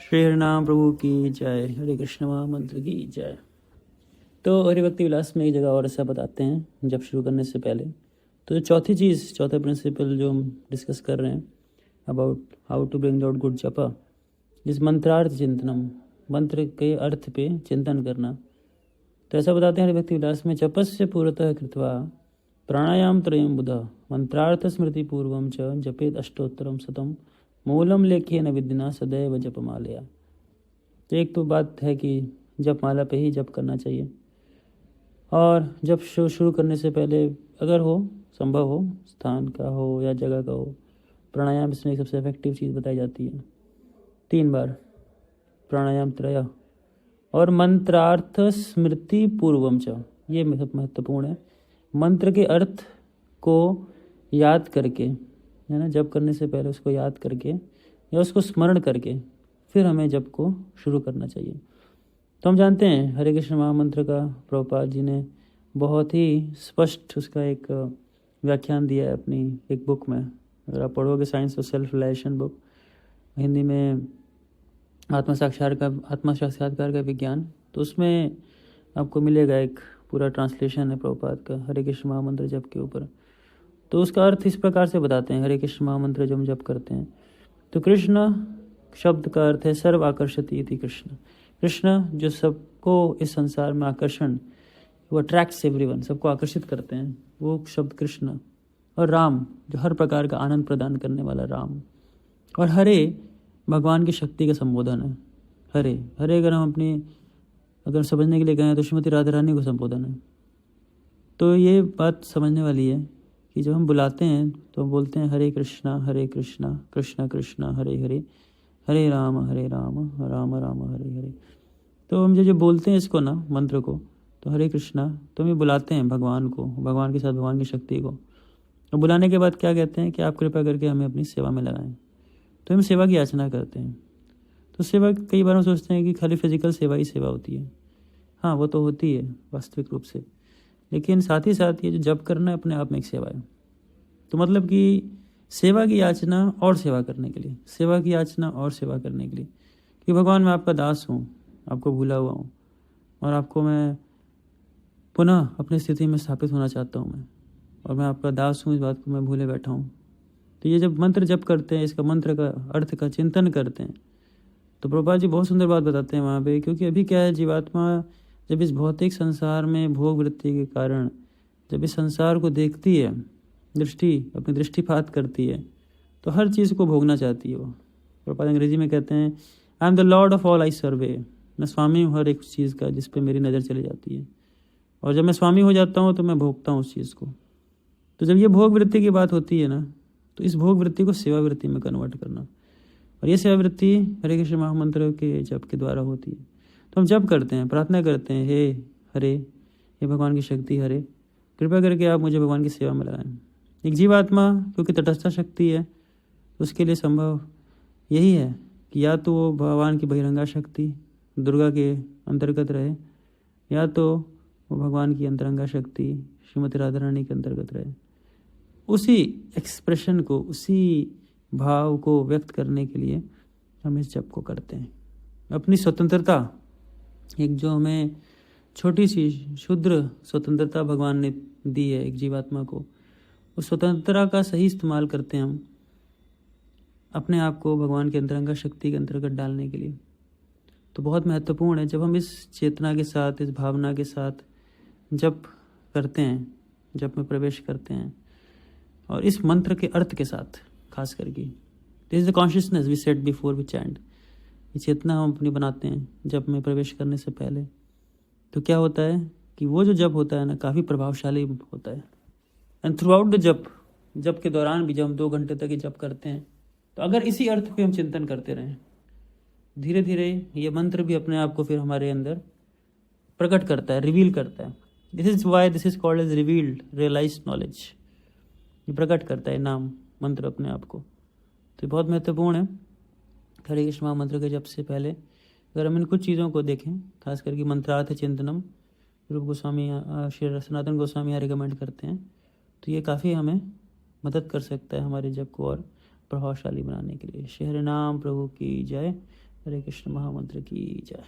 श्री हरिनाम प्रभु की जय। हरे कृष्ण महामंत्र की जय। तो हरिभक्ति विलास में एक जगह और ऐसा बताते हैं जब शुरू करने से पहले। तो चौथी चीज़, चौथा प्रिंसिपल जो हम डिस्कस कर रहे हैं about how to bring out good जपा, जिस मंत्रार्थ चिंतनम, मंत्र के अर्थ पे चिंतन करना। तो ऐसा बताते हैं हरिभक्ति विलास में, जपस्य पूर्वतः कृत्वा प्राणायाम त्रयं बुधा मंत्रार्थ स्मृति पूर्वम च जपेत अष्टोत्तरम शतम मूलम लेखे न विद्यना सदैव जपमालया। तो एक तो बात है कि जपमाला पे ही जप करना चाहिए, और जब शुरू करने से पहले अगर हो संभव हो, स्थान का हो या जगह का हो, प्राणायाम इसमें एक सबसे इफेक्टिव चीज़ बताई जाती है। 3 बार प्राणायाम त्रय, और मंत्रार्थ स्मृति पूर्वम च, ये महत्वपूर्ण है। मंत्र के अर्थ को याद करके, है ना, जप करने से पहले उसको याद करके या उसको स्मरण करके फिर हमें जप को शुरू करना चाहिए। तो हम जानते हैं हरे कृष्ण महामंत्र का प्रभुपाद जी ने बहुत ही स्पष्ट उसका एक व्याख्यान दिया है अपनी एक बुक में। अगर आप पढ़ोगे science of self realisation book, Hindi में आत्म साक्षात्कार का विज्ञान, तो उसमें आपको मिलेगा एक पूरा ट्रांसलेशन है प्रभुपाद का हरे कृष्ण महामंत्र जप के ऊपर। तो उसका अर्थ इस प्रकार से बताते हैं, हरे कृष्ण महामंत्र जब हम जप करते हैं तो कृष्ण शब्द का अर्थ है सर्व आकर्षति इति कृष्ण। कृष्ण जो सबको इस संसार में आकर्षण, वो अट्रैक्ट्स एवरीवन, सबको आकर्षित करते हैं, वो शब्द कृष्ण। और राम जो हर प्रकार का आनंद प्रदान करने वाला राम। और हरे भगवान की शक्ति का संबोधन है। हरे हरे अगर हम अगर समझने के लिए गए तो श्रीमती राधा रानी को संबोधन है। तो ये बात समझने वाली है कि जब हम बुलाते हैं तो हम बोलते हैं हरे कृष्णा कृष्ण कृष्ण हरे हरे, हरे राम राम राम हरे हरे। तो हम जो बोलते हैं इसको ना, मंत्र को, तो हरे कृष्णा, तो हम ये बुलाते हैं भगवान को, भगवान के साथ भगवान की शक्ति को। और बुलाने के बाद क्या कहते हैं कि आप कृपा करके हमें अपनी सेवा में लगाएं। तो हम सेवा की याचना करते हैं। तो सेवा कई बार हम सोचते हैं कि खाली फिजिकल सेवा ही सेवा होती है। हाँ, वो तो होती है वास्तविक रूप से, लेकिन साथ ही साथ ये जो जप करना है अपने आप में एक सेवा है। तो मतलब कि सेवा की याचना और सेवा करने के लिए, सेवा की याचना और सेवा करने के लिए कि भगवान मैं आपका दास हूँ, आपको भूला हुआ हूँ, और आपको मैं पुनः अपनी स्थिति में स्थापित होना चाहता हूँ मैं, और मैं आपका दास हूँ, इस बात को मैं भूले बैठा हूँ। तो ये जब मंत्र जप करते हैं, इसका मंत्र का अर्थ का चिंतन करते हैं, तो प्रभुपाद जी बहुत सुंदर बात बताते हैं वहाँ पे। क्योंकि अभी क्या है, जीवात्मा जब इस भौतिक संसार में भोग वृत्ति के कारण जब इस संसार को देखती है, अपनी दृष्टिपात करती है, तो हर चीज़ को भोगना चाहती है वो। प्रभुपाद अंग्रेजी में कहते हैं I am the lord of all I survey, मैं स्वामी हूँ हर एक चीज़ का जिस पे मेरी नज़र चली जाती है। और जब मैं स्वामी हो जाता हूँ तो मैं भोगता हूँ उस चीज़ को। तो जब ये भोग वृत्ति की बात होती है ना, तो इस भोग वृत्ति को सेवा वृत्ति में कन्वर्ट करना, और ये सेवा वृत्ति हरे कृष्ण महामंत्र के जप के द्वारा होती है। तो हम जप करते हैं, प्रार्थना करते हैं, हे हरे, हे भगवान की शक्ति हरे, कृपा करके आप मुझे भगवान की सेवा में लगाएं। एक जीवात्मा क्योंकि तटस्थ शक्ति है, उसके लिए संभव यही है कि या तो वो भगवान की बहिरंगा शक्ति दुर्गा के अंतर्गत रहे, या तो वो भगवान की अंतरंगा शक्ति श्रीमती राधा रानी के अंतर्गत रहे। उसी एक्सप्रेशन को, उसी भाव को व्यक्त करने के लिए हम इस जप को करते हैं। अपनी स्वतंत्रता, एक जो हमें छोटी सी क्षुद्र स्वतंत्रता भगवान ने दी है एक जीवात्मा को, उस स्वतंत्रता का सही इस्तेमाल करते हैं हम अपने आप को भगवान के अंतरंगा शक्ति के अंतर्गत डालने के लिए। तो बहुत महत्वपूर्ण है जब हम इस चेतना के साथ, इस भावना के साथ जप करते हैं, जप में प्रवेश करते हैं, और इस मंत्र के अर्थ के साथ खास करके, this is the consciousness we set before we chant. ये चेतना हम अपनी बनाते हैं जप में प्रवेश करने से पहले। तो क्या होता है कि वो जो जप होता है ना, काफ़ी प्रभावशाली होता है। एंड थ्रू आउट द जप के दौरान भी जब हम 2 घंटे तक ये जप करते हैं, तो अगर इसी अर्थ पे हम चिंतन करते रहें, धीरे धीरे ये मंत्र भी अपने आप को फिर हमारे अंदर प्रकट करता है, रिवील करता है। This is why this is called as revealed realised knowledge. ये प्रकट करता है नाम मंत्र अपने आप को। तो बहुत महत्वपूर्ण है हरे कृष्ण महामंत्र के जप से पहले अगर हम इन कुछ चीज़ों को देखें, खास करके मंत्रार्थ चिंतनम, रूप गोस्वामी, श्री सनातन गोस्वामी यहाँ रिकमेंड करते हैं, तो ये काफ़ी हमें मदद कर सकता है हमारे जप को और प्रभावशाली बनाने के लिए। श्री हरि नाम प्रभु की जय। हरे कृष्ण महामंत्र की जय।